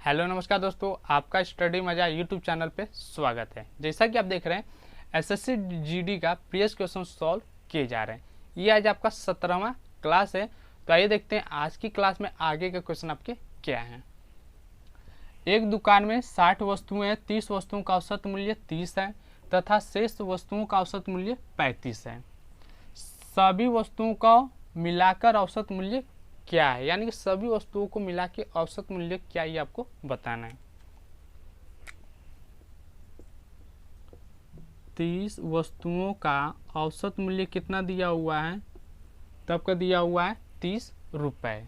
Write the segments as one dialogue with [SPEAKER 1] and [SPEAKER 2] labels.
[SPEAKER 1] Hello नमस्कार दोस्तों, आपका स्टडी मजा यूट्यूब चैनल पे स्वागत है। जैसा कि आप देख रहे हैं एसएससी जीडी का प्रीवियस क्वेश्चन सॉल्व किए जा रहे हैं। ये आज आपका 17वां क्लास है। तो आइए देखते हैं आज की क्लास में आगे के क्वेश्चन आपके क्या हैं। एक दुकान में 60 वस्तुएं हैं, 30 वस्तुओं का औसत मूल्य 30 है तथा शेष वस्तुओं का औसत मूल्य 35 है। सभी वस्तुओं का मिलाकर औसत मूल्य क्या है, यानी कि सभी वस्तुओं को मिला के औसत मूल्य क्या, ये आपको बताना है। 30 वस्तुओं का औसत मूल्य कितना दिया हुआ है, तब का दिया हुआ है 30 रुपए।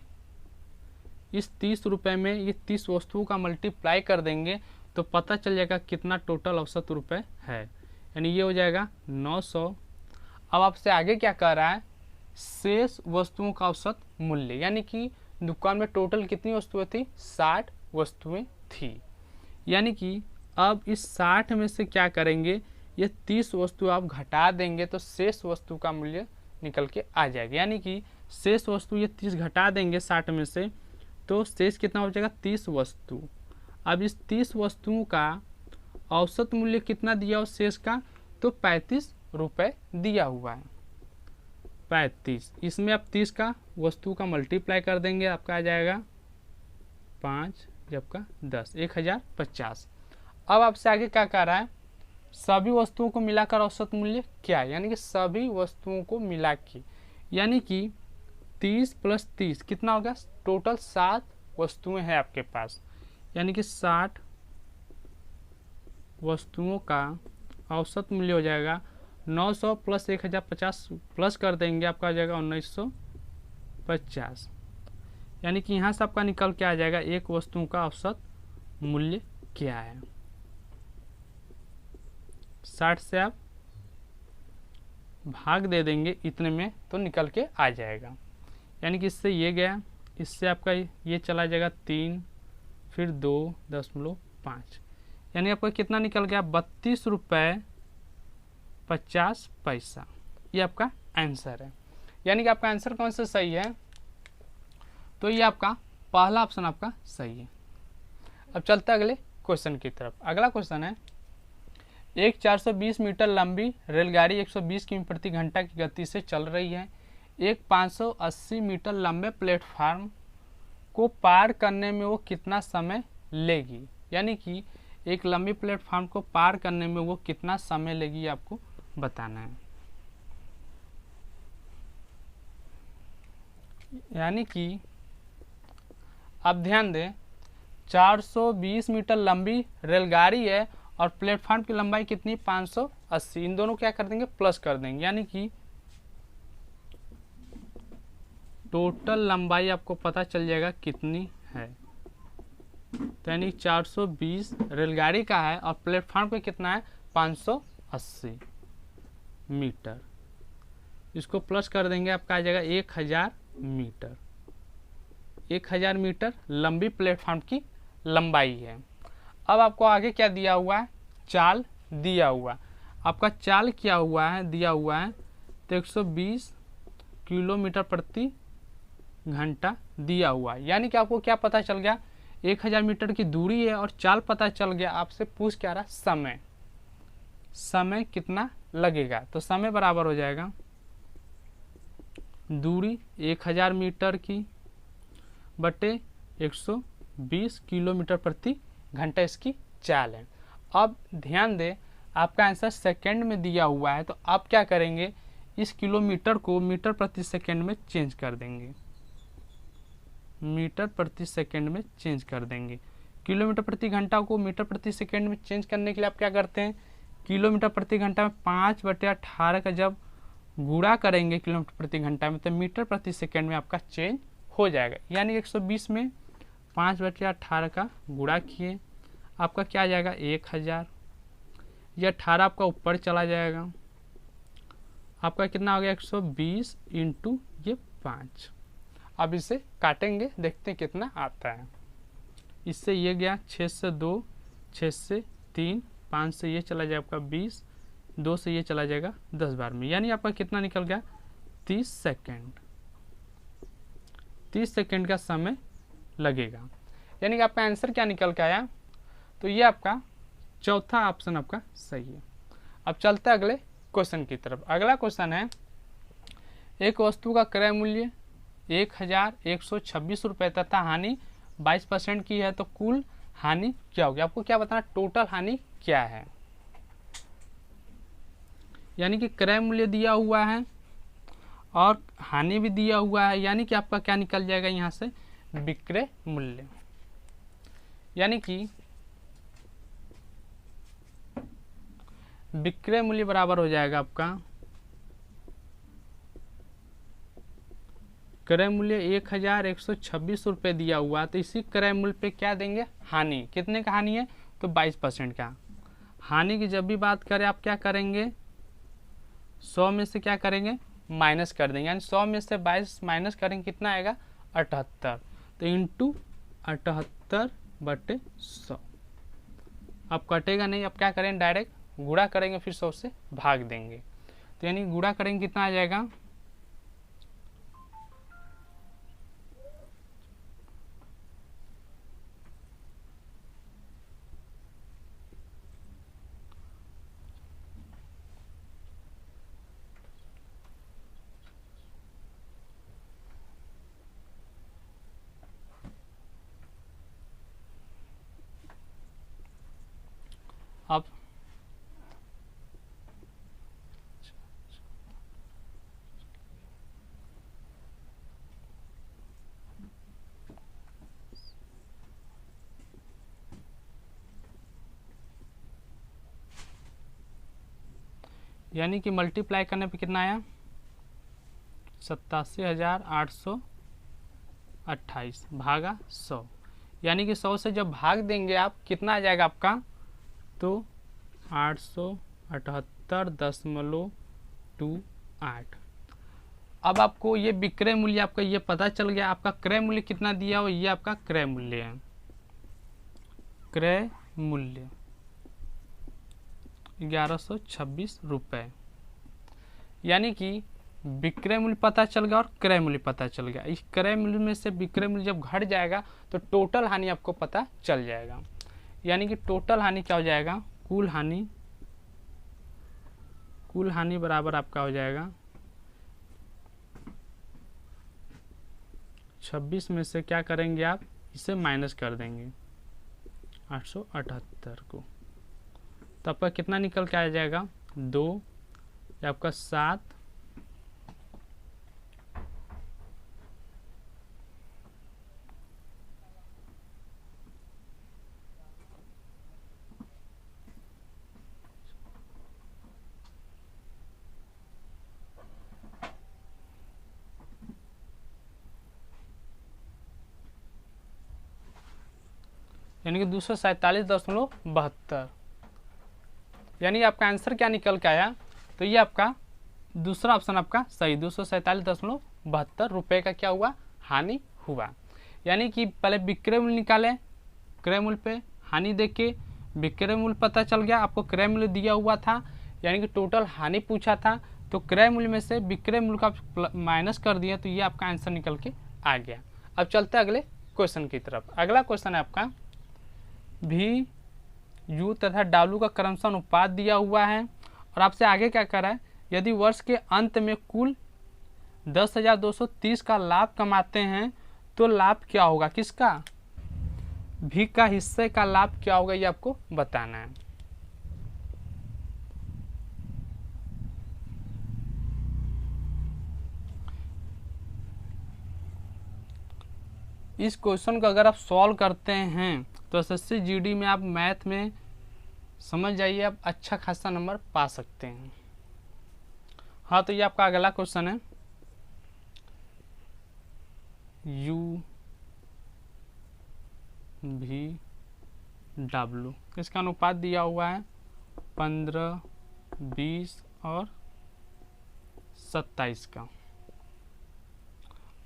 [SPEAKER 1] इस 30 रुपए में ये 30 वस्तुओं का मल्टीप्लाई कर देंगे तो पता चल जाएगा कितना टोटल औसत रुपए है, यानी ये हो जाएगा 900। अब आपसे आगे क्या कह रहा है, शेष वस्तुओं का औसत मूल्य, यानी कि दुकान में टोटल कितनी वस्तुएं थी, 60 वस्तुएं थी। यानी कि अब इस 60 में से क्या करेंगे, ये 30 वस्तु आप घटा देंगे तो शेष वस्तु का मूल्य निकल के आ जाएगा। यानी कि शेष वस्तु ये 30 घटा देंगे 60 में से तो शेष कितना हो जाएगा, 30 वस्तु। अब इस 30 वस्तुओं का औसत मूल्य कितना दिया हो शेष का, तो 35 रुपए दिया हुआ है। 35, इसमें आप 30 का वस्तु का मल्टीप्लाई कर देंगे, आपका आ जाएगा 5 जब का 10, 1050। अब आपसे आगे क्या कह रहा है, सभी वस्तुओं को मिलाकर औसत मूल्य क्या है, यानी कि सभी वस्तुओं को मिला के, यानी कि 30 + 30 कितना होगा, टोटल 7 वस्तुएं हैं आपके पास, यानी कि 60 वस्तुओं का औसत मूल्य हो जाएगा 900 + 1050 प्लस कर देंगे, आपका आ जाएगा 1950। यानी कि यहाँ से आपका निकल के आ जाएगा एक वस्तु का औसत मूल्य क्या है। 60 से आप भाग दे देंगे इतने में तो निकल के आ जाएगा। यानी कि इससे ये गया, इससे आपका ये चला जाएगा 3, फिर 2.5, यानी आपका कितना निकल गया, 32 रुपये 50 पैसा। ये आपका आंसर है। यानी कि आपका आंसर कौन सा सही है, तो ये आपका पहला ऑप्शन आपका सही है। अब चलते अगले क्वेश्चन की तरफ। अगला क्वेश्चन है, एक 420 मीटर लंबी रेलगाड़ी 120 किमी प्रति घंटा की गति से चल रही है। एक 580 मीटर लंबे प्लेटफार्म को पार करने में वो कितना समय लेगी, यानी कि एक लंबी प्लेटफार्म को पार करने में वो कितना समय लेगी आपको बताना है। यानी कि आप ध्यान दें, 420 मीटर लंबी रेलगाड़ी है और प्लेटफार्म की लंबाई कितनी, 580। इन दोनों क्या कर देंगे, प्लस कर देंगे, यानी कि टोटल लंबाई आपको पता चल जाएगा कितनी है। तो यानी 420 रेलगाड़ी का है और प्लेटफार्म पे कितना है, 580 मीटर। इसको प्लस कर देंगे, आपका आ जाएगा 1000 मीटर। 1000 मीटर लंबी प्लेटफार्म की लंबाई है। अब आपको आगे क्या दिया हुआ है, चाल दिया हुआ। आपका चाल क्या हुआ है, दिया हुआ है तो 120 किलोमीटर प्रति घंटा दिया हुआ। यानी कि आपको क्या पता चल गया, 1000 मीटर की दूरी है और चाल पता चल गया। आपसे पूछ क्या रहा, समय, समय कितना लगेगा। तो समय बराबर हो जाएगा दूरी 1000 मीटर की बटे 120 किलोमीटर प्रति घंटा इसकी चाल है। अब ध्यान दें, आपका आंसर सेकंड में दिया हुआ है, तो आप क्या करेंगे, इस किलोमीटर को मीटर प्रति सेकंड में चेंज कर देंगे, मीटर प्रति सेकंड में चेंज कर देंगे। किलोमीटर प्रति घंटा को मीटर प्रति सेकंड में चेंज करने के लिए आप क्या करते हैं, किलोमीटर प्रति घंटा में 5/18 का जब गुणा करेंगे किलोमीटर प्रति घंटा में, तो मीटर प्रति सेकंड में आपका चेंज हो जाएगा। यानी 120 में 5/18 का गुणा किए, आपका क्या आ जाएगा 1000। ये 18 आपका ऊपर चला जाएगा, आपका कितना हो गया 120 × ये 5। अब इसे काटेंगे, देखते हैं कितना आता है। इससे ये गया 6 से 2, 6 से 3, 5 से ये चला जाएगा आपका 20, 2 से ये चला जाएगा 10 बार में, यानी आपका कितना निकल गया 30 सेकंड। 30 सेकंड का समय लगेगा। यानी कि आपका आंसर क्या निकल के आया, तो ये आपका चौथा ऑप्शन आपका सही है। अब चलते हैं अगले क्वेश्चन की तरफ। अगला क्वेश्चन है, एक वस्तु का क्रय मूल्य 1126 रुपये तथा हानि 22% की है, तो कुल हानि क्या होगी। आपको क्या बताना, टोटल हानि क्या है। यानी कि क्रय मूल्य दिया हुआ है और हानि भी दिया हुआ है, यानी कि आपका क्या निकल जाएगा यहाँ से, विक्रय मूल्य। यानी कि विक्रय मूल्य बराबर हो जाएगा आपका क्रय मूल्य 1126 रुपये दिया हुआ, तो इसी क्रय मूल्य पे क्या देंगे, हानि। कितने का हानि है, तो 22% का। हानि की जब भी बात करें आप क्या करेंगे, 100 में से क्या करेंगे, माइनस कर देंगे। यानी 100 में से 22 माइनस करेंगे, कितना आएगा, 78। तो इंटू 78/100। अब कटेगा नहीं, अब क्या करेंगे, डायरेक्ट गुणा करेंगे, फिर 100 से भाग देंगे। तो यानी गुणा करेंगे, कितना आ जाएगा, अब यानी कि मल्टीप्लाई करने पे कितना आया, 87,828 भागा 100। यानी कि 100 से जब भाग देंगे आप, कितना आ जाएगा आपका, तो 878.28। अब आपको ये विक्रय मूल्य आपका ये पता चल गया, आपका क्रय मूल्य कितना दिया हो, ये आपका क्रय मूल्य है। क्रय मूल्य 1126 रुपये। यानी कि विक्रय मूल्य पता चल गया और क्रय मूल्य पता चल गया। इस क्रय मूल्य में से विक्रय मूल्य जब घट जाएगा तो टोटल हानि आपको पता चल जाएगा। यानी कि टोटल हानि क्या हो जाएगा, कुल हानि बराबर आपका हो जाएगा 26 में से क्या करेंगे आप, इसे माइनस कर देंगे 878 को, तो आपका कितना निकल के आ जाएगा, 2, आपका 7, यानी कि 247.72। यानी आपका आंसर क्या निकल के आया, तो ये आपका दूसरा ऑप्शन आपका सही, 247.72 रुपये का क्या हुआ, हानि हुआ। यानी कि पहले विक्रय मूल्य निकालें, क्रय मूल्य पे हानि देख के विक्रय मूल्य पता चल गया, आपको क्रय मूल्य दिया हुआ था, यानी कि टोटल हानि पूछा था, तो क्रय मूल्य में से विक्रय मूल्य का माइनस कर दिया, तो ये आपका आंसर निकल के आ गया। अब चलते हैं अगले क्वेश्चन की तरफ। अगला क्वेश्चन है आपका, भी यू तथा डब्ल्यू का क्रमशः अनुपात दिया हुआ है और आपसे आगे क्या कर रहा है, यदि वर्ष के अंत में कुल 10,230 का लाभ कमाते हैं तो लाभ क्या होगा, किसका, भी का हिस्से का लाभ क्या होगा, ये आपको बताना है। इस क्वेश्चन को अगर आप सॉल्व करते हैं तो एसएससी जीडी में आप मैथ में समझ जाइए, आप अच्छा खासा नंबर पा सकते हैं। हाँ, तो ये आपका अगला क्वेश्चन है, यू भी डब्ल्यू, इसका अनुपात दिया हुआ है 15, 20 और 27 का।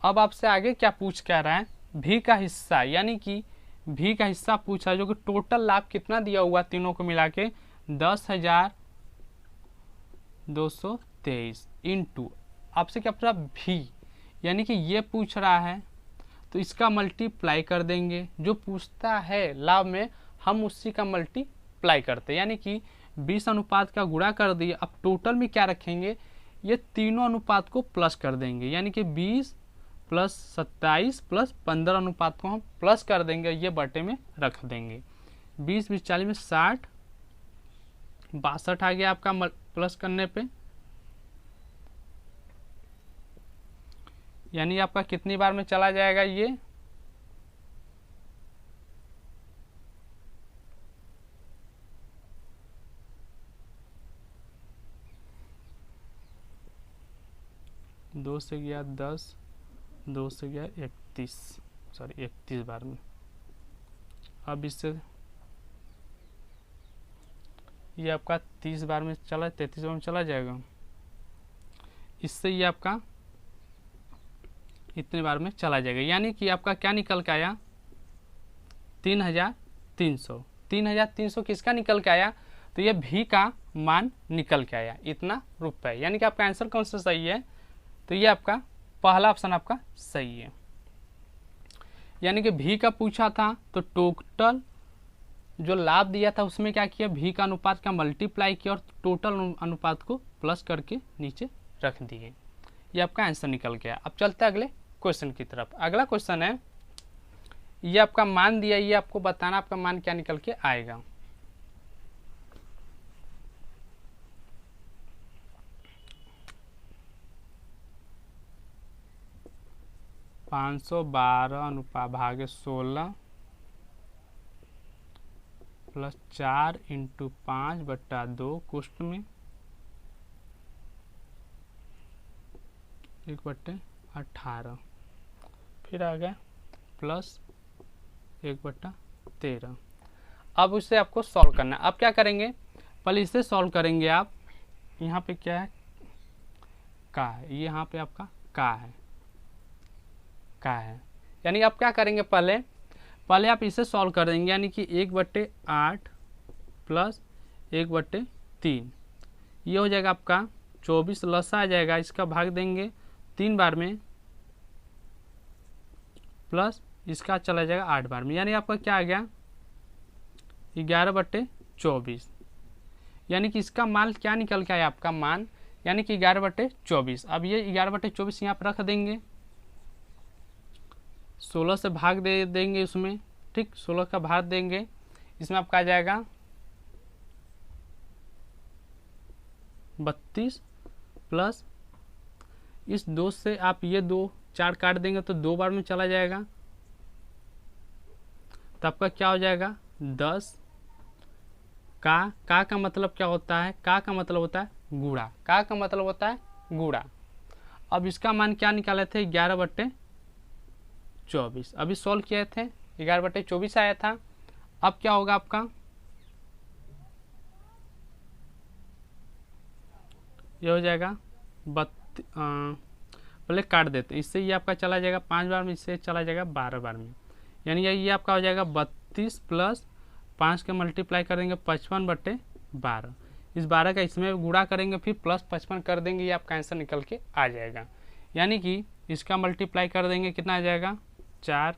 [SPEAKER 1] अब आपसे आगे क्या पूछ क्या रहा है, भी का हिस्सा, यानी कि भी का हिस्सा पूछा, जो कि टोटल लाभ कितना दिया हुआ तीनों को मिला के 10,223 इंटू आपसे क्या पूछा, भी, यानी कि ये पूछ रहा है तो इसका मल्टीप्लाई कर देंगे। जो पूछता है लाभ में हम उसी का मल्टीप्लाई करते हैं, यानी कि 20 अनुपात का गुणा कर दिए। अब टोटल में क्या रखेंगे, ये तीनों अनुपात को प्लस कर देंगे, यानी कि 20 प्लस 27 प्लस 15 अनुपात को हम प्लस कर देंगे, ये बटे में रख देंगे। 20 20 40 में 60, 62 आ गया आपका प्लस करने पे, यानी आपका कितनी बार में चला जाएगा ये, दो से गया 10, 2 से गया 31 बार में। अब इससे ये आपका 30 बार में चला, 33 बार में चला जाएगा। इससे ये आपका इतने बार में चला जाएगा, यानी कि आपका क्या निकल के आया, 3300। 3300 किसका निकल के आया, तो ये भी का मान निकल के आया, इतना रुपए। यानी कि आपका आंसर कौन सा सही है, तो ये आपका पहला ऑप्शन आपका सही है। यानी कि भी का पूछा था तो टोटल जो लाभ दिया था उसमें क्या किया, भी का अनुपात का मल्टीप्लाई किया और टोटल अनुपात को प्लस करके नीचे रख दिए। ये आपका आंसर निकल गया। अब चलते हैं अगले क्वेश्चन की तरफ। अगला क्वेश्चन है, ये आपका मान दिया, ये आपको बताना आपका मान क्या निकल के आएगा। $512 अनुपात भागे 16 प्लस 4 इंटू 5/2 कुष्ट में 1/18, फिर आ गया प्लस 1/13। अब उसे आपको सॉल्व करना है। अब क्या करेंगे, पहले इसे सॉल्व करेंगे आप। यहाँ पे क्या है, का है, यहाँ पे आपका का है, यानी आप क्या करेंगे, पहले आप इसे सॉल्व कर देंगे, यानी कि 1/8 प्लस 1/3, ये हो जाएगा आपका 24, लसा आ जाएगा, इसका भाग देंगे 3 बार में प्लस इसका चला जाएगा 8 बार में, यानी आपका क्या आ गया 11/24। यानी कि इसका मान क्या निकल के आया आपका मान, यानी कि 11/24। अब ये 11/24 यहाँ पर रख देंगे, 16 से भाग दे देंगे उसमें, ठीक, 16 का भाग देंगे, इसमें आपका आ जाएगा 32 प्लस इस 2 से आप ये 2 4 काट देंगे तो 2 बार में चला जाएगा, तो आपका क्या हो जाएगा 10। का मतलब क्या होता है, का मतलब होता है गुणा, का मतलब होता है गुणा। अब इसका मान क्या निकाले थे 11/24, अभी सॉल्व किए थे 11/24 आया था। अब क्या होगा आपका, ये हो जाएगा पहले काट देते हैं, इससे ये आपका चला जाएगा 5 बार में, इससे चला जाएगा 12 बार में, यानी ये आपका हो जाएगा 32 प्लस 5 के मल्टीप्लाई करेंगे 55/12, इस 12 का इसमें गुणा करेंगे फिर प्लस 55 कर देंगे, ये आपका आंसर निकल के आ जाएगा। यानी कि इसका मल्टीप्लाई कर देंगे, कितना आ जाएगा 4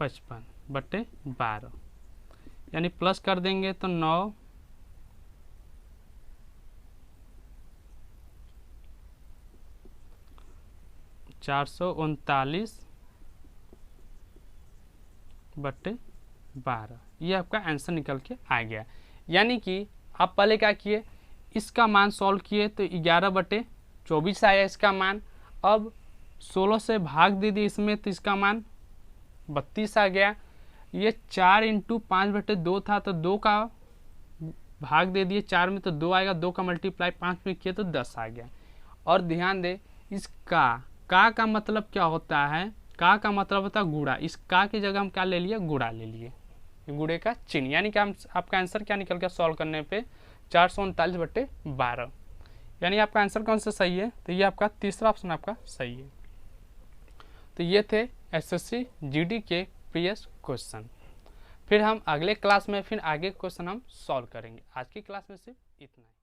[SPEAKER 1] 55/12, यानी प्लस कर देंगे तो 9 439/12, ये आपका आंसर निकल के आ गया। यानी कि आप पहले क्या किए, इसका मान सॉल्व किए तो 11/24 आया इसका मान। अब 16 से भाग दे दिए इसमें तो इसका मान 32 आ गया। ये 4 इंटू 5/2 था तो 2 का भाग दे दिए 4 में तो 2 आएगा, 2 का मल्टीप्लाई 5 में किए तो 10 आ गया। और ध्यान दे, इस का मतलब क्या होता है, का मतलब होता है गुणा, इस का की जगह हम क्या ले लिए, गुणा ले लिए, गुणे का चिन्ह, यानी कि हम आपका आंसर क्या निकल गया सॉल्व करने पे 439/12, यानी आपका आंसर कौन सा सही है, तो ये आपका तीसरा ऑप्शन आपका सही है। तो ये थे एसएससी जीडी के प्रीवियस क्वेश्चन। फिर हम अगले क्लास में फिर आगे क्वेश्चन हम सॉल्व करेंगे। आज की क्लास में सिर्फ इतना ही।